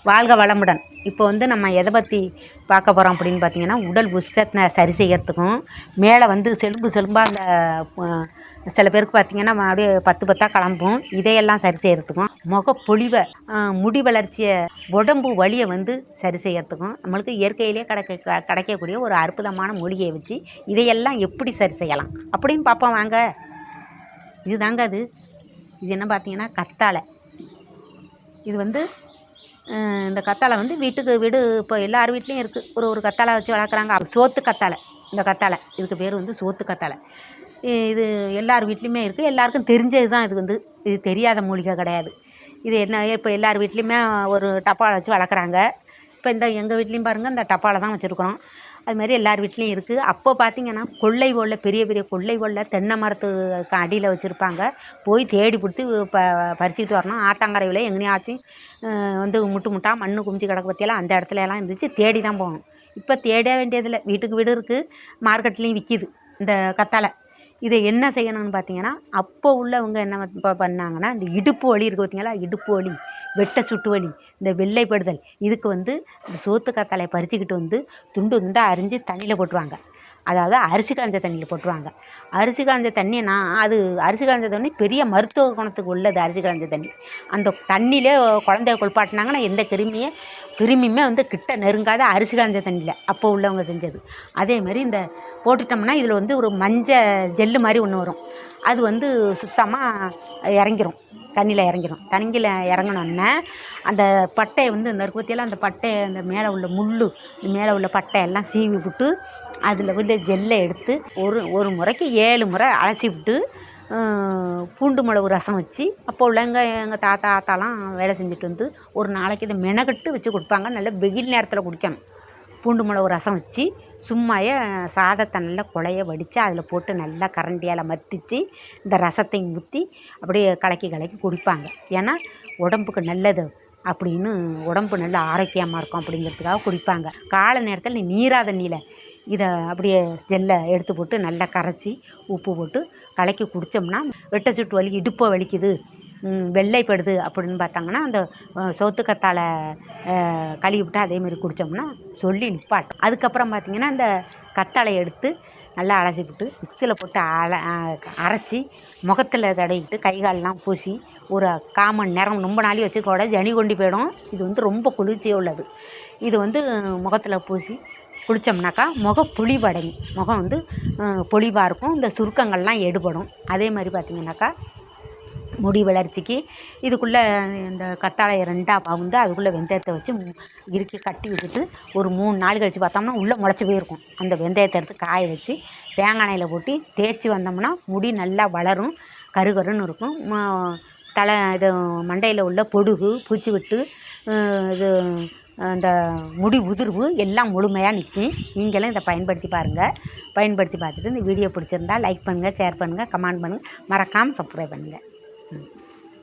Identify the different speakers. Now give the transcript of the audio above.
Speaker 1: வாழ்க வளமுடன். இப்போ வந்து நம்ம எதை பற்றி பார்க்க போகிறோம் அப்படின்னு பார்த்தீங்கன்னா, உடல் உஷ்ணத்தை சரி செய்யறதுக்கும், மேலே வந்து செலும்பாக அந்த சில பேருக்கு பார்த்திங்கன்னா அப்படியே பத்து பத்தாக கிளம்பும், இதையெல்லாம் சரி செய்கிறதுக்கும், முகப்பொழிவை, முடி வளர்ச்சியை, உடம்பு வலியை வந்து சரி செய்யறதுக்கும், நம்மளுக்கு இயற்கையிலே கிடைக்கக்கூடிய ஒரு அற்புதமான மூலிகையை வச்சு இதையெல்லாம் எப்படி சரி செய்யலாம் அப்படின்னு பார்ப்போம் வாங்க. இது தாங்க இது என்ன பார்த்தீங்கன்னா கத்தாழை. இது வந்து இந்த கத்தாழை வந்து வீட்டுக்கு வீடு இப்போ எல்லார் வீட்லேயும் இருக்குது. ஒரு கத்தாழை வச்சு வளர்க்குறாங்க. சோத்து கத்தாழை. இந்த கத்தாழை இதுக்கு பேர் வந்து சோத்து கத்தாழை. இது எல்லார் வீட்லேயுமே இருக்குது. எல்லாருக்கும் தெரிஞ்சது தான். இது தெரியாத மூலிகை கிடையாது. இது என்ன இப்போ எல்லார் வீட்லேயுமே ஒரு டப்பாவில் வச்சு வளர்க்குறாங்க. இப்போ எங்கள் வீட்லேயும் பாருங்கள், இந்த டப்பாவில் தான் வச்சுருக்குறோம். அதுமாதிரி எல்லார் வீட்லேயும் இருக்குது. அப்போ பார்த்திங்கன்னா கொள்ளை ஓலை, பெரிய பெரிய கொள்ளை ஓலை தென்னை மரத்துக்கு அடியில் வச்சுருப்பாங்க. போய் தேடி பிடிச்சி பறிச்சுக்கிட்டு வரணும். ஆத்தாங்கரையில் எங்கேயாச்சும் வந்து முட்டாக மண் குமிச்சு கிடக்க பற்றியெல்லாம் அந்த இடத்துல எல்லாம் இருந்துச்சு. தேடி தான் போகணும். இப்போ தேட வேண்டியதில்லை, வீட்டுக்கு வீடு இருக்குது. மார்க்கெட்லேயும் விற்கிது இந்த கத்தாழை. இதை என்ன செய்யணும்னு பார்த்தீங்கன்னா, அப்போ உள்ளவங்க என்ன பண்ணாங்கன்னா, இந்த இடுப்பு வலி இருக்குது பார்த்தீங்களா, இடுப்பு வலி, வெட்டை சுட்டு வலி, இந்த வெள்ளைப்படுதல், இதுக்கு வந்து இந்த சோத்து கத்தாழையை பறிச்சுக்கிட்டு வந்து துண்டு துண்டாக அரிஞ்சு தண்ணியில் போட்டுருவாங்க. அதாவது அரிசி காய்ஞ்ச தண்ணியில் போட்டுருவாங்க. அரிசி காய்ஞ்ச தண்ணினா அரிசி காய்ஞ்ச தண்ணி பெரிய மருத்துவ குணத்துக்கு உள்ளது. அரிசி காய்ஞ்ச தண்ணி அந்த தண்ணியிலே குழந்தைய குளிப்பாட்டினாங்கன்னா எந்த கிருமியுமே வந்து கிட்ட நெருங்காத அரிசி காய்ஞ்ச தண்ணியில் அப்போ உள்ளவங்க செஞ்சது. அதேமாதிரி இந்த போட்டுட்டோம்னா இதில் வந்து ஒரு மஞ்சள் ஜெல்லு மாதிரி ஒன்று வரும். அது வந்து சுத்தமாக இறங்கிரும், தண்ணியில் இறங்கினோன்னே அந்த பட்டையை வந்து இந்த பற்றியெல்லாம் அந்த பட்டையை, அந்த மேலே உள்ள மேலே உள்ள பட்டையெல்லாம் சீவி விட்டு அதில் உள்ள ஜெல்லை எடுத்து ஒரு முறைக்கு 7 முறை அலசி விட்டு பூண்டு மிளகு ரசம் வச்சு, அப்போ உள்ள எங்கள் தாத்தாலாம் வேலை செஞ்சுட்டு வந்து ஒரு நாளைக்கு இதை மெனக்கட்டு வச்சு கொடுப்பாங்க. நல்ல வெயில் நேரத்தில் குடிக்கணும். பூண்டு மிளகு ரசம் வச்சு சும்மாயே சாதத்தை நல்லா குழைய வடித்து அதில் போட்டு நல்லா கரண்டியால் மத்திச்சு இந்த ரசத்தையும் ஊற்றி அப்படியே கலக்கி குடிப்பாங்க. ஏன்னா உடம்புக்கு நல்லது அப்படின்னு, உடம்பு நல்லா ஆரோக்கியமாக இருக்கும் அப்படிங்கிறதுக்காக குடிப்பாங்க. காலை நேரத்தில் நீராத தண்ணியில் இதை அப்படியே ஜெல்லை எடுத்து போட்டு நல்லா கரைச்சி உப்பு போட்டு கலக்கி குடித்தோம்னா வெட்டை சுட்டு வலி, இடுப்பை வலிக்குது, வெள்ளைப்படுது அப்படின்னு பார்த்தாங்கன்னா அந்த சோத்து கத்தாழை கழுவி விட்டு அதேமாரி குடித்தோம்னா சொல்லி நிப்பாட்டும். அதுக்கப்புறம் பார்த்திங்கன்னா இந்த கத்தாழையை எடுத்து நல்லா அலசி விட்டு மிக்சியில் போட்டு அரைச்சி முகத்தில் தடவிக்கிட்டு கை காலெலாம் பூசி ஒரு 1/4 மணி நேரம், ரொம்ப நாளைக்கு வச்சுக்கூட ஜனி கொண்டு போயிடும். இது வந்து ரொம்ப குளிர்ச்சியாக உள்ளது. இது வந்து முகத்தில் பூசி குளித்தோம்னாக்கா முகப்பொழிவடையும். முகம் வந்து பொலிவாக இருக்கும். இந்த சுருக்கங்கள்லாம் எடுபடும். அதே மாதிரி பார்த்திங்கனாக்கா முடி வளர்ச்சிக்கு இதுக்குள்ளே இந்த கத்தாழையை 2ஆக பகுந்து அதுக்குள்ளே வெந்தயத்தை வச்சு இறுக்கி கட்டி வச்சுட்டு ஒரு 3 நாள் கழித்து பார்த்தோம்னா உள்ளே முளைச்சி போயிருக்கும். அந்த வெந்தயத்தை எடுத்து காய வச்சு தேங்காய் எண்ணெயில் போட்டு தேய்ச்சி வந்தோம்னா முடி நல்லா வளரும், கருகருன்னு இருக்கும். இது மண்டையில் உள்ள பொடுகு, பூச்சி விட்டு, இது அந்த முடி உதிர்வு எல்லாம் முழுமையாக நிற்கும். நீங்களும் இதை பயன்படுத்தி பாருங்கள். பயன்படுத்தி பார்த்துட்டு இந்த வீடியோ பிடிச்சிருந்தா லைக் பண்ணுங்கள், ஷேர் பண்ணுங்கள், கமெண்ட் பண்ணுங்கள், மறக்காமல் சப்ஸ்கிரைப் பண்ணுங்கள்.